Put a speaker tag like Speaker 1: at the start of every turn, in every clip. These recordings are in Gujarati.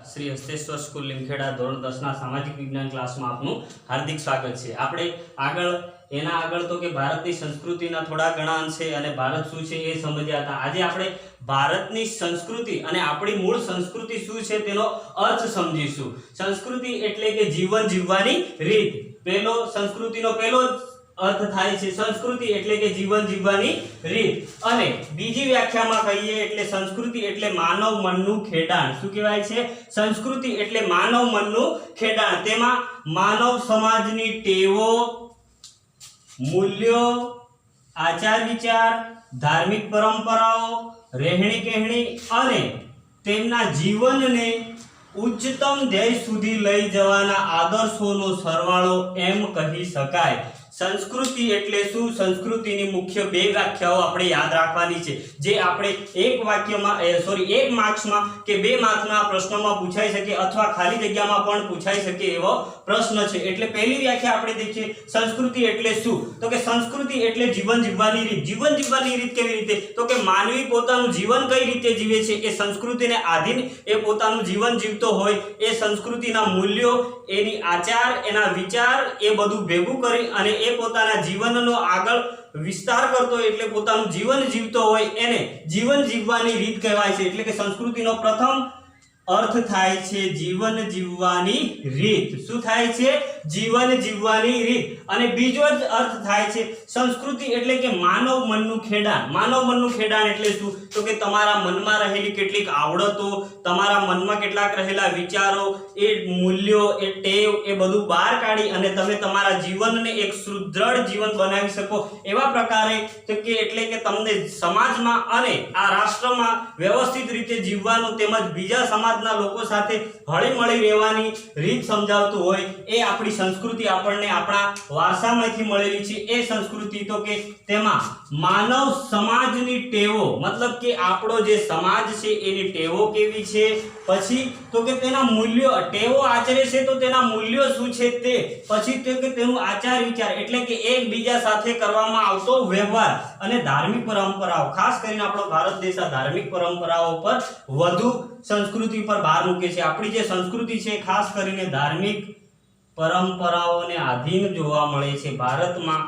Speaker 1: श्री हस्तेश्वर स्कूल लिमखेड़ा धोरण 10 ना सामाजिक विज्ञान क्लास में आपनु हार्दिक स्वागत है। આપણે આગળ એના આગળ તો કે ભારતની સંસ્કૃતિના થોડા ઘણા અંશે અને ભારત શું છે એ સમજ્યા હતા। આજે આપણે ભારતની સંસ્કૃતિ અને આપણી મૂળ સંસ્કૃતિ શું છે તેનો અર્થ સમજીશું। સંસ્કૃતિ એટલે કે જીવન જીવવાની રીત। પહેલો સંસ્કૃતિનો પહેલો अर्थ थाय छे संस्कृति एटले के जीवन जीववानी रीत अने बीजी व्याख्यामां कहीए एटले संस्कृति एटले मानव मननु खेडाण। शुं कहेवाय छे? संस्कृति एटले मानव मननु खेडाण। तेमां मानव समाजनी टेवो, मूल्यों, आचार विचार, धार्मिक परंपराओं, રહેણી કહેણી અને તેમના જીવનને ઉચ્ચતમ ધ્યેય સુધી લઈ જવાના આદર્શોનો સરવાળો એમ કહી શકાય। संस्कृति एटले शुं? संस्कृतिनी मुख्य बे व्याख्याओ आपणे याद राखवानी छे, जे आपणे एक वाक्यमां एक मार्क्समां के बे मार्क्सना प्रश्नमां पूछाई शके अथवा खाली जग्यामां पण पूछाई शके एवो प्रश्न छे। एटले पहेली व्याख्या आपणे देखीए संस्कृति एटले शुं? तो के संस्कृति एटले जीवन जीववानी रीत। जीवन जीववानी रीत केवी रीते? तो के मानवी पोतानुं जीवन कई रीते जीवे छे ए संस्कृतिने आधीन ए पोतानुं जीवन जीवतो होय ए संस्कृतिना मूल्यों, एनी आचार, एना विचार ए बधुं भेगुं करी अने પોતાના જીવનનો આગળ વિસ્તાર કરતો એટલે પોતાનું જીવન જીવતો હોય એને જીવન જીવવાની રીત કહેવાય છે। એટલે કે સંસ્કૃતિનો પ્રથમ अर्थ थाय छे जीवन जीववानी रीत। शुं थाय छे? जीवन जीववानी रीत। अने बीजो ज अर्थ थाय छे संस्कृति एटले के मानव मननु खेडाण। मानव मननु खेडाण एटले शुं? तो के तमारा मनमा रहेली केटलीक आवडतो, तमारा मनमा केटलाक रहेला विचारो, ए मूल्यों, ए टेव ए बधुं बहार काढी अने तमे तमारा जीवनने एक सुदृढ़ जीवन बनावी शको एवा प्रकारे तो के एटले के तमने समाजमां अने आ राष्ट्रमां व्यवस्थित रीते जीववानुं तेमज बीजा समाज लोको साथे हળી મળી રહેવાની રીત સમજાવતું હોય એ આપણી સંસ્કૃતિ આપણને આપણા વારસામાંથી મળેલી છે। એ સંસ્કૃતિ તો કે તેમાં માનવ સમાજની ટેવો मतलब કે આપણો જે સમાજ છે એની ટેવો કેવી છે, પછી તો કે તેના મૂલ્યો, ટેવો આચરે છે તો તેના મૂલ્યો શું છે તે, પછી તો કે તેનું આચાર વિચાર એટલે કે એકબીજા સાથે કરવામાં આવતો વ્યવહાર અને ધાર્મિક પરંપરાઓ। ખાસ કરીને આપણો ભારત દેશ આ ધાર્મિક પરંપરાઓ પર વધુ संस्कृति पर भार मूके छे। आपणी जे संस्कृति छे खास करीने धार्मिक परंपराओने अधीन जोवा मळे छे। भारतमां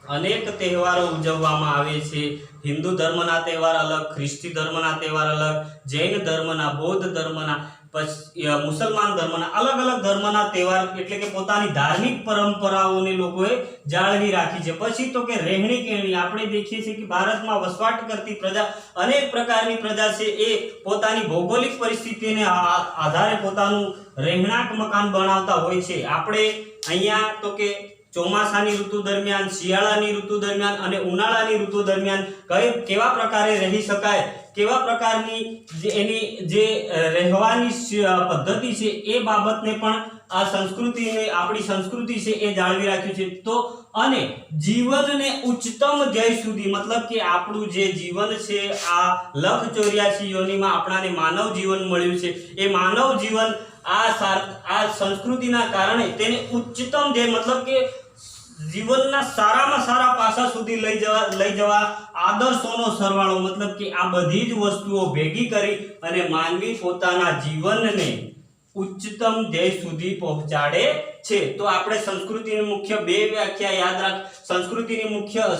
Speaker 1: अनेक तहेवारो उजववामां आवे छे। हिंदू धर्मना तहेवार अलग, ख्रिस्ती धर्मना तहेवार अलग, जैन धर्मना, बौद्ध धर्मना, मुसलमान धर्मना अलग अलग धर्मना तहेवार एटले के पोतानी धार्मिक परंपराओने लोकोए जाळवी राखी छे। पछी तो के રહેણી કહેણી આપણે देखीए छे कि भारतमां वसवाट करती प्रजा अनेक प्रकारनी प्रजा छे ए पोतानी भौगोलिक परिस्थितिने आधारे पोतानुं રહેણાંક मकान बनावता होय छे। આપણે અહીંયા तो के ચોમાસાની ઋતુ દરમિયાન, શિયાળાની ઋતુ દરમિયાન અને ઉનાળાની ઋતુ દરમિયાન કેવા પ્રકારે રહી શકાય, કેવા પ્રકારની એની જે રહેવાની પદ્ધતિ છે એ બાબતને પણ આ સંસ્કૃતિને આપણી સંસ્કૃતિ છે એ જાળવી રાખ્યું છે। તો અને જીવનને ઉચ્ચતમ ધ્યેય સુધી मतलब કે આપણું જે જીવન છે આ 184 યોનિમાં આપણાને માનવ જીવન મળ્યું છે। એ માનવ જીવન આ સંસ્કૃતિના કારણે તેને ઉચ્ચતમ ધ્યેય मतलब કે જીવનના સારામાં સારા પાસા સુધી લઈ જવા આદર્શોનો સરવાળો मतलब કે આ બધી જ વસ્તુઓ ભેગી કરી અને માનવી પોતાના જીવનને ઉચ્ચતમ ધ્યેય સુધી પહોંચાડે છે। તો આપણે સંસ્કૃતિની મુખ્ય બે વ્યાખ્યા યાદ રાખ।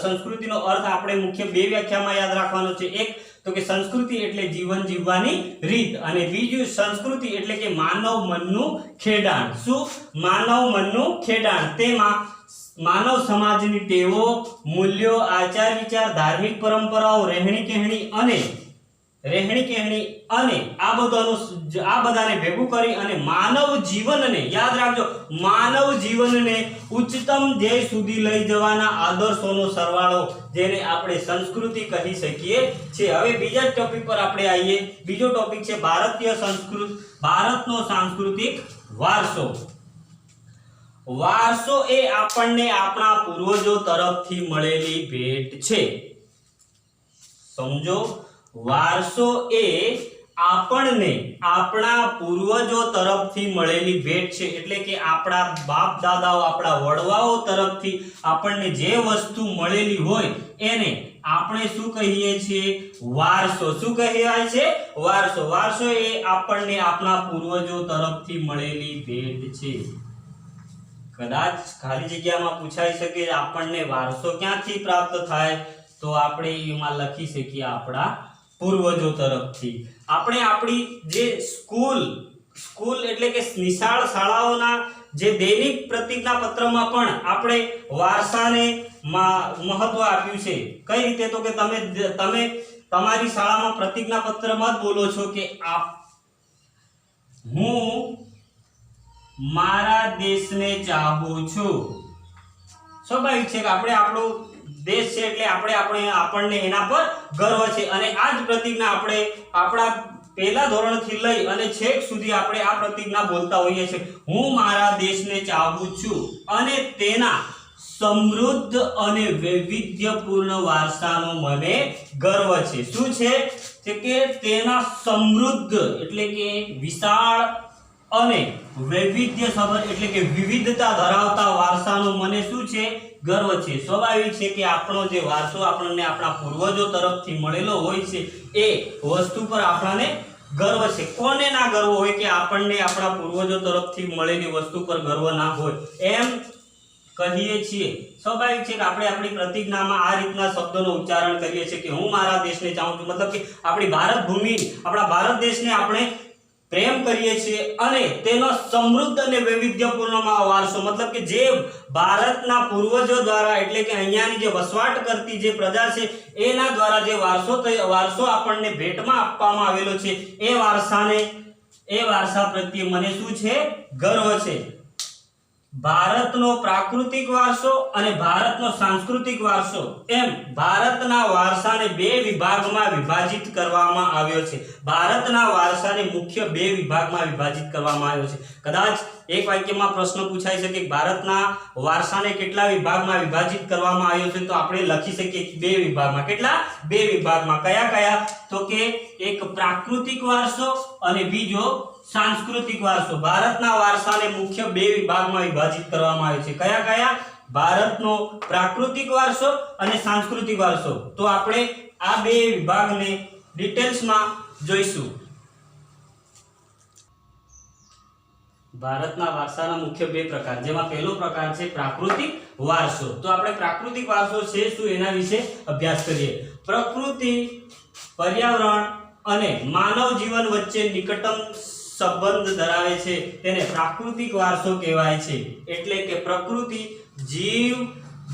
Speaker 1: સંસ્કૃતિનો અર્થ આપણે મુખ્ય બે વ્યાખ્યામાં યાદ રાખવાનો છે। એક तो के संस्कृति एटले जीवन जीववानी रीत अने बीजू संस्कृति एटले के मानव मननु खेडाण। शुं? मानव मननु खेडाण। तेमां मानव समाजनी टेवो, मूल्यों, आचार विचार, धार्मिक परंपराओ, રહેણી કહેણી અને આ બધાને ભેગું કરી અને માનવ જીવનને યાદ રાખજો, માનવ જીવનને ઉચ્ચતમ ધ્યેય સુધી લઈ જવાના આદર્શોનો સરવાળો જેને આપણે સંસ્કૃતિ કહી શકીએ છીએ। હવે બીજા ટોપિક પર આપણે આવીએ। બીજો ટોપિક છે ભારતનો સાંસ્કૃતિક વારસો। વારસો એ આપણને આપણા પૂર્વજો તરફથી મળેલી ભેટ છે। સમજો, વારસો એ આપણને આપણા પૂર્વજો તરફથી મળેલી ભેટ છે। એટલે કે આપણા બાપ દાદાઓ, આપણા વડવાઓ તરફથી આપણને જે વસ્તુ મળેલી હોય એને આપણે શું કહીએ છીએ? વારસો. શું કહેવાય છે? વારસો. વારસો એ આપણને આપણા પૂર્વજો તરફથી મળેલી ભેટ છે. કદાચ ખાલી જગ્યામાં પૂછાઈ શકે આપણને વારસો ક્યાંથી પ્રાપ્ત થાય, તો આપણે એમાં લખી શકીએ આપણા પૂર્વજો તરફથી. આપણે આપણી જે સ્કૂલ એટલે કે નિશાળ શાળાઓના જે દૈનિક પ્રતિજ્ઞા પત્રમાં પણ આપણે વારસાને મહત્વ આપ્યું છે. કઈ રીતે? તો કે તમે તમારી શાળામાં પ્રતિજ્ઞા પત્રમાં જ બોલો છો કે હું મારા દેશને ચાહું છું. સ્વાભાવિક છે કે આપણે આપણો દેશ છે એટલે આપણને એના પર ગર્વ છે, અને આ જ પ્રતિજ્ઞા આપણે આપણા પહેલા ધોરણથી લઈ અને છેક સુધી આપણે આ પ્રતિજ્ઞા બોલતા હોઈએ છીએ. હું મારા દેશને ચાહું છું અને તેના સમૃદ્ધ અને વૈવિધ્યપૂર્ણ વારસાનો મને ગર્વ છે. શું છે કે તેના સમૃદ્ધ એટલે કે વિશાળ અને વૈવિધ્યસભર એટલે કે વિવિધતા ધરાવતા વારસાનો મને શું છે? ગર્વ છે. સ્વાભાવિક છે કે આપણો જે વારસો આપણને આપણા પૂર્વજો તરફથી મળેલો હોય છે એ વસ્તુ પર આપણને ગર્વ છે. કોને ના ગર્વ હોય કે આપણને આપણા પૂર્વજો તરફથી મળેલી વસ્તુ પર ગર્વ ના હોય? એમ કહીએ છીએ. સ્વાભાવિક છે કે આપણે આપણી પ્રતિજ્ઞામાં આ રીતના શબ્દોનો ઉચ્ચારણ કરીએ છીએ કે હું મારા દેશને ચાહું છું. મતલબ કે આપણી ભારત ભૂમિ, આપણા ભારત દેશને આપણે પ્રેમ કરીએ છીએ અને તેનો સમૃદ્ધ અને વૈવિધ્યપૂર્ણ વારસો, મતલબ કે જે ભારતના પૂર્વજો દ્વારા એટલે કે અહીંયાની જે વસવાટ કરતી જે પ્રજા છે એના દ્વારા જે વારસો આપણને ભેટમાં આપવામાં આવેલો છે એ વારસા પ્રત્યે મને શું છે? ગર્વ છે. ભારતનો પ્રાકૃતિક વારસો અને ભારતનો સાંસ્કૃતિક વારસો એમ ભારતના વારસાને બે વિભાગમાં વિભાજિત કરવામાં આવ્યો છે. ભારતના વારસાને મુખ્ય બે વિભાગમાં વિભાજિત કરવામાં આવ્યો છે. કદાચ એક વાક્યમાં પ્રશ્ન પૂછાઈ શકે કે ભારતના વારસાને કેટલા વિભાગમાં વિભાજિત કરવામાં આવ્યો છે? તો આપણે લખી શકીએ બે વિભાગમાં. કેટલા? બે વિભાગમાં. કયા? તો કે એક પ્રાકૃતિક વારસો અને બીજો સાંસ્કૃતિક વારસો. ભારતના વારસાને મુખ્ય બે વિભાગમાં વિભાજિત કરવામાં આવ્યો છે. કયા? ભારતનો પ્રાકૃતિક વારસો અને સાંસ્કૃતિક વારસો. તો આપણે આ બે વિભાગને ડિટેલ્સમાં જોઈશું. ભારતના વારસાના મુખ્ય બે પ્રકાર, જેમાં પહેલો પ્રકાર છે પ્રાકૃતિક વારસો. તો આપણે પ્રાકૃતિક વારસો છે શું એના વિશે અભ્યાસ કરીએ. પ્રકૃતિ, પર્યાવરણ અને માનવ જીવન વચ્ચે નિકટતમ સંબંધ ધરાવે છે તેને પ્રાકૃતિક વારસો કહેવાય છે. એટલે કે પ્રકૃતિ, જીવ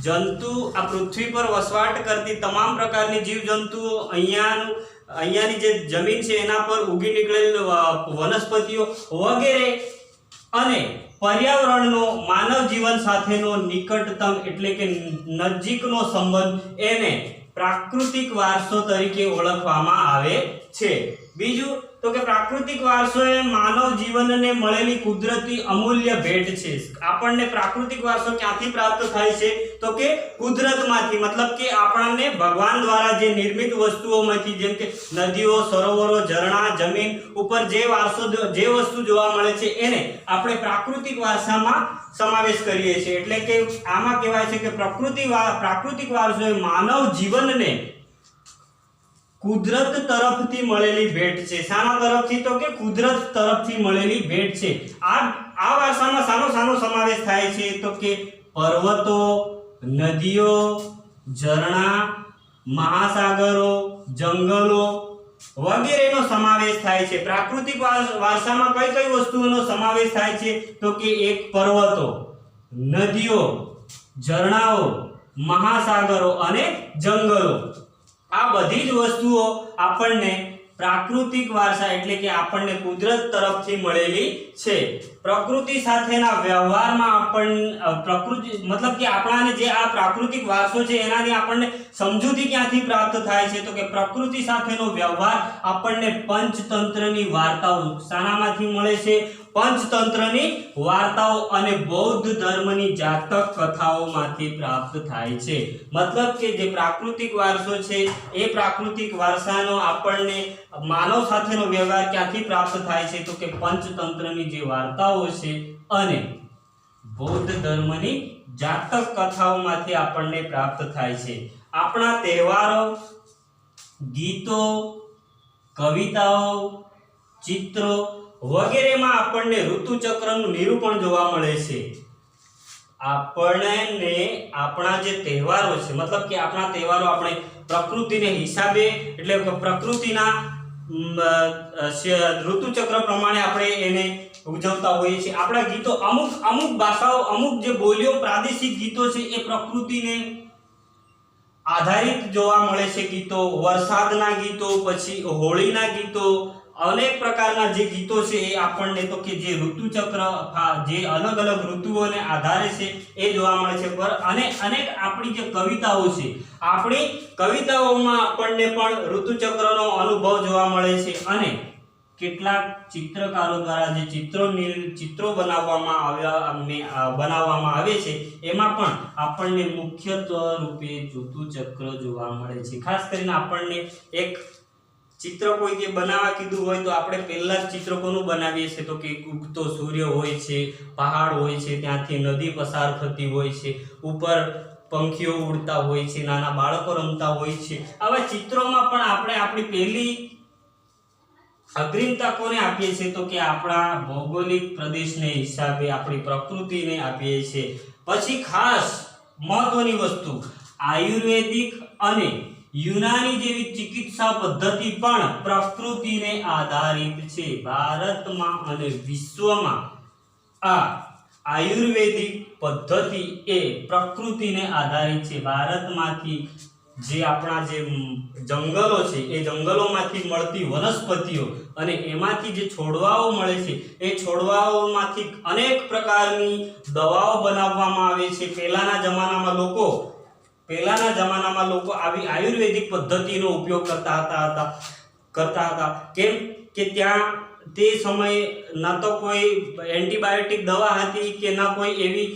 Speaker 1: જંતુ, આ પૃથ્વી પર વસવાટ કરતી તમામ પ્રકારની જીવ જંતુઓ, અહીંયાની જે જમીન છે એના પર ઉગી નીકળેલ વનસ્પતિઓ વગેરે, અને પર્યાવરણનો માનવ જીવન સાથેનો નિકટતમ એટલે કે નજીકનો સંબંધ એને પ્રાકૃતિક વારસો તરીકે ઓળખવામાં આવે છે. બીજું તો કે પ્રાકૃતિક વારસો એ માનવ જીવનને મળેલી કુદરતી અમૂલ્ય ભેટ છે. આપણને પ્રાકૃતિક વારસો ક્યાંથી પ્રાપ્ત થાય છે? તો કે કુદરતમાંથી, મતલબ કે આપણને ભગવાન દ્વારા જે નિર્મિત વસ્તુઓમાંથી, જેમ કે નદીઓ, સરોવરો, ઝરણા, જમીન ઉપર જે વસ્તુ જોવા મળે છે એને આપણે પ્રાકૃતિક વારસામાં સમાવેશ કરીએ છીએ. એટલે કે આમાં કહેવાય છે કે પ્રાકૃતિક વારસો એ માનવ જીવનને કુદરત તરફથી મળેલી ભેટ છે. શાના તરફથી? તો કે કુદરત તરફથી મળેલી ભેટ છે. આ વારસામાં શાનો સમાવેશ થાય છે? તો કે પર્વતો, નદીઓ, ઝરણા, મહાસાગરો, જંગલો વગેરેનો સમાવેશ થાય છે. પ્રાકૃતિક વારસામાં કઈ વસ્તુઓનો સમાવેશ થાય છે? તો કે એક પર્વતો, નદીઓ, ઝરણાઓ, મહાસાગરો અને જંગલો. આ બધી જ વસ્તુઓ આપણને પ્રાકૃતિક વારસા એટલે કે આપણને કુદરત તરફથી મળેલી છે. પ્રકૃતિ સાથેના વ્યવહારમાં પ્રકૃતિ મતલબ કે આપણાને જે આ પ્રાકૃતિક વારસો છે એનાથી આપણને સમજૂતી ક્યાંથી પ્રાપ્ત થાય છે? તો કે પ્રકૃતિ સાથેનો વ્યવહાર આપણને પંચતંત્રની વાર્તાઓ શાનામાંથી મળે છે? પંચતંત્રની વાર્તાઓ અને બૌદ્ધ ધર્મની જાતક કથાઓમાંથી પ્રાપ્ત થાય છે. મતલબ કે જે પ્રાકૃતિક વારસો છે એ પ્રાકૃતિક વારસાનો આપણને માનવ સાથેનો વ્યવહાર ક્યાંથી પ્રાપ્ત થાય છે? તો કે પંચતંત્રની જે વાર્તાઓ છે અને બૌદ્ધ ધર્મની જાતક કથાઓમાંથી આપણને પ્રાપ્ત થાય છે. આપણા તહેવારો, ગીતો, કવિતાઓ, ચિત્રો વગેરેમાં આપણને ઋતુચક્રનું નિરૂપણ જોવા મળે છે. આપણને આપણા જે તહેવારો છે, મતલબ કે આપણા તહેવારો આપણે પ્રકૃતિને હિસાબે એટલે કે પ્રકૃતિના ઋતુચક્ર પ્રમાણે આપણે એને ઉજવતા હોઈએ છીએ. આપણા ગીતો અમુક ભાષાઓ, અમુક જે બોલીઓ, પ્રાદેશિક ગીતો છે એ પ્રકૃતિને આધારિત જોવા મળે છે. ગીતો, વરસાદના ગીતો, પછી હોળીના ગીતો, અનેક પ્રકારના જે ગીતો છે એ આપણને તો કે જે ઋતુચક્ર જે અલગ અલગ ઋતુઓને આધારે છે એ જોવા મળે છે. પર અને અનેક આપણી જે કવિતાઓ છે, આપણી કવિતાઓમાં આપણને પણ ઋતુચક્રનો અનુભવ જોવા મળે છે. અને કેટલાક ચિત્રકારો દ્વારા જે ચિત્રો બનાવવામાં આવે છે એમાં પણ આપણને મુખ્યત્વે રૂપે ઋતુચક્ર જોવા મળે છે. ખાસ કરીને આપણને એક ચિત્ર કોઈ કે બનાવવા કીધું હોય તો આપણે પહેલા જ ચિત્ર કોનું બનાવીએ છીએ તો કે ઉગતો સૂર્ય હોય છે, પહાડ હોય છે, ત્યાંથી નદી પસાર થતી હોય છે, ઉપર પંખીઓ ઉડતા હોય છે, નાના બાળકો રમતા હોય છે. આવા ચિત્રોમાં પણ આપણે આપણી પહેલી અગ્રિમતા કોને આપીએ છીએ તો કે આપણા ભૌગોલિક પ્રદેશને હિસાબે આપણી પ્રકૃતિને આપીએ છીએ. પછી ખાસ મહત્વની વસ્તુ, આયુર્વેદિક અને યુનાની જેવી ચિકિત્સા પદ્ધતિ પણ પ્રકૃતિને આધારિત છે. ભારતમાં અને વિશ્વમાં આ આયુર્વેદિક પદ્ધતિ એ પ્રકૃતિને આધારિત છે. ભારતમાંથી જે આપણા જે જંગલો છે એ જંગલોમાંથી મળતી વનસ્પતિઓ અને એમાંથી જે છોડવાઓ મળે છે એ છોડવાઓમાંથી અનેક પ્રકારની દવાઓ બનાવવામાં આવે છે. પહેલાના જમાનામાં લોકો આવી આયુર્વેદિક પદ્ધતિનો ઉપયોગ કરતા હતા. કેમ કે ત્યાં તે સમયે ન તો કોઈ એન્ટીબાયોટિક દવા હતી કે ન કોઈ એવી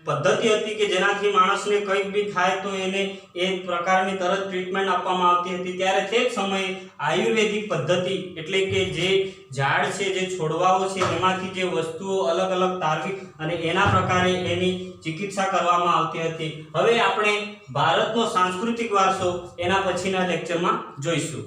Speaker 1: પદ્ધતિ હતી કે જેનાથી માણસને કંઈક બી થાય તો એને એ પ્રકારની તરત ટ્રીટમેન્ટ આપવામાં આવતી હતી. ત્યારે તે જ સમયે આયુર્વેદિક પદ્ધતિ એટલે કે જે ઝાડ છે, જે છોડવાઓ છે, એમાંથી જે વસ્તુઓ અલગ અલગ તારવી અને એના પ્રકારે એની ચિકિત્સા કરવામાં આવતી હતી. હવે આપણે ભારતનો સાંસ્કૃતિક વારસો એના પછીના લેક્ચરમાં જોઈશું.